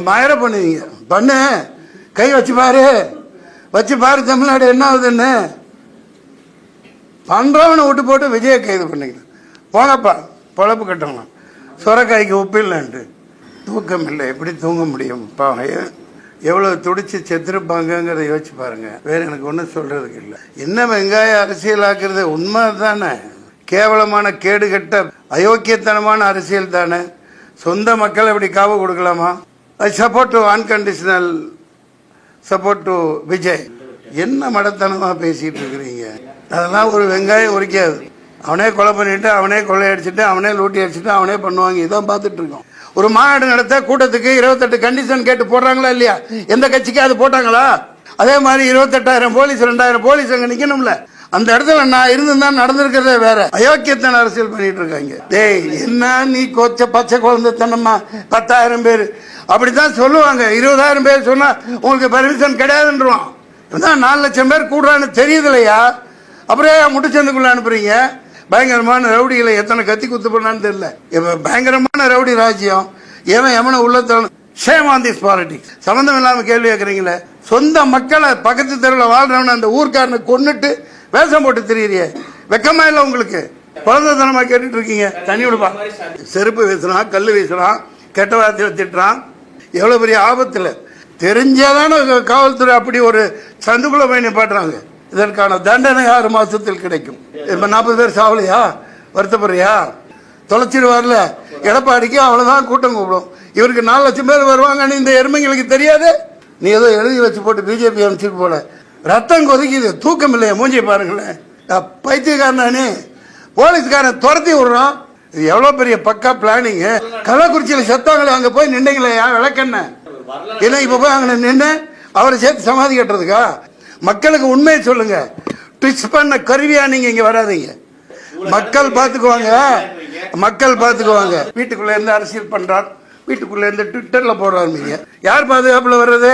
மயிர பண்ணுவீங்க பண்ணு, கை வச்சு பாரு, வச்சு பாரு தமிழ்நாடு என்ன ஆகுதுன்னு. பண்றவனை விட்டு போட்டு விஜயை கைது பண்ணிக்கணும். போங்கப்பா, பொழப்பு கட்டணும். சுரக்காய்க்கு உப்பு இல்லைன்ட்டு தூக்கம் இல்லை, எப்படி தூங்க முடியும்? எவ்வளவு துடிச்சு செத்துருப்பாங்கிறத யோசிச்சு பாருங்க. வேற எனக்கு ஒன்றும் சொல்றதுக்கு இல்லை. என்ன வெங்காய அரசியலாக்குறது உண்மை தானே? கேவலமான கேடுகட்ட அயோக்கியத்தனமான அரசியல் தானே. சொந்த மக்கள் அப்படி காவு கொடுக்கலாமா? I support to unconditional support to Vijay. என்ன மடத்தனமா பேசிட்டு இருக்கிறீங்க? அதெல்லாம் ஒரு வெங்காயம் உரிக்காது. அவனே கொலை பண்ணிட்டு, அவனே கொள்ளையடிச்சிட்டு, அவனே லூட்டி அடிச்சுட்டு, அவனே பண்ணுவாங்க. இதான் பார்த்துட்டு இருக்கோம். ஒரு மாநாடு நடத்த கூட்டத்துக்கு 28 கண்டிஷன் கேட்டு போடுறாங்களா இல்லையா? எந்த கட்சிக்கு அது போட்டாங்களா? அதே மாதிரி 28,000 போலீஸ் 2,000 போலீஸ் அங்க நிக்கணும்ல. அந்த இடத்துல நான் இருந்துதான் நடந்திருக்கிறதே வேற. அயோக்கியத்தன அரசியல் பண்ணிட்டு இருக்காங்க. டேய், என்ன நீ கொச்ச பச்சை குழந்தைத்தனமா 10,000 பேர் அப்படித்தான் சொல்லுவாங்க. 20,000 பேர் சொன்னா உங்களுக்கு பெர்மிஷன் கிடையாதுன்றான். 4 லட்சம் பேர் கூடுறான்னு தெரியுது இல்லையா? அப்புறம் முட்டுச்சந்துக்குள்ள அனுப்புறீங்க. பயங்கரமான ரவுடிகளை எத்தனை கத்தி குத்து பண்ணான்னு தெரியல. இப்ப பயங்கரமான ரவுடி ராஜ்யம். எவனை உள்ளத்தான ஷேம் ஆன் திஸ் பாலிடிக்ஸ். சம்பந்தம் இல்லாம கேள்வி கேட்கறீங்களே. சொந்த மக்களை பக்கத்து தெருவில் வாழ்றவன அந்த ஊர்க்காரனை கொன்னுட்டு வேஷம் போட்டு தெரியுறிய. வெக்கமா இல்ல உங்களுக்கு? குழந்தைத்தனமா கேட்டுட்டு இருக்கீங்க. தண்ணி விடுப்பா. செருப்பு வீசுறான், கல்லு வீசுறான், கெட்ட வார்த்தையில திட்டுறான். எவ்வளவு பெரிய ஆபத்துல தெரிஞ்சாதான காவல்துறை அப்படி ஒரு சந்துக்குள்ள போய் நிப்பாட்டுறாங்க. இதற்கான தண்டனை 6 மாசத்தில் கிடைக்கும். இப்ப 40 பேர் சாவலையா? வருத்தப்படுறியா? தொலைச்சிடுவார்ல எடப்பாடிக்கு. அவ்வளவுதான் கூட்டம் கூப்பிடும். இவருக்கு 4 லட்சம் பேர் வருவாங்கன்னு இந்த எருமைங்களுக்கு தெரியாது. நீ ஏதோ எழுதி வச்சு போட்டு பிஜேபி அமைச்சுட்டு போல. ரத்தம் கொதிக்குது, தூக்கம் இல்லையா? மூஞ்சி பாருங்களேன். பைத்தியக்காரனே, போலீஸ்காரன் துரத்தி விடுறான். இது எவ்வளவு பெரிய பக்கா பிளானிங். கள்ளக்குறிச்சியில செத்தாங்களே, அங்க போய் நின்றுங்களே விளக்கென்ன? ஏன்னா இப்ப போய் அங்க நின்று அவரை சேர்த்து சமாதி கட்டுறதுக்கா? மக்களுக்கு உண்மையை சொல்லுங்க. ட்விஸ்ட் பண்ண கருவியா நீங்க இங்க வராதீங்க. மக்கள் பாத்துக்குவாங்க, மக்கள் பாத்துக்குவாங்க. வீட்டுக்குள்ள இருந்து அரசியல் பண்றார், வீட்டுக்குள்ள இருந்து ட்விட்டர்ல போடுறாரு. யார் பாதுகாப்புல வர்றது?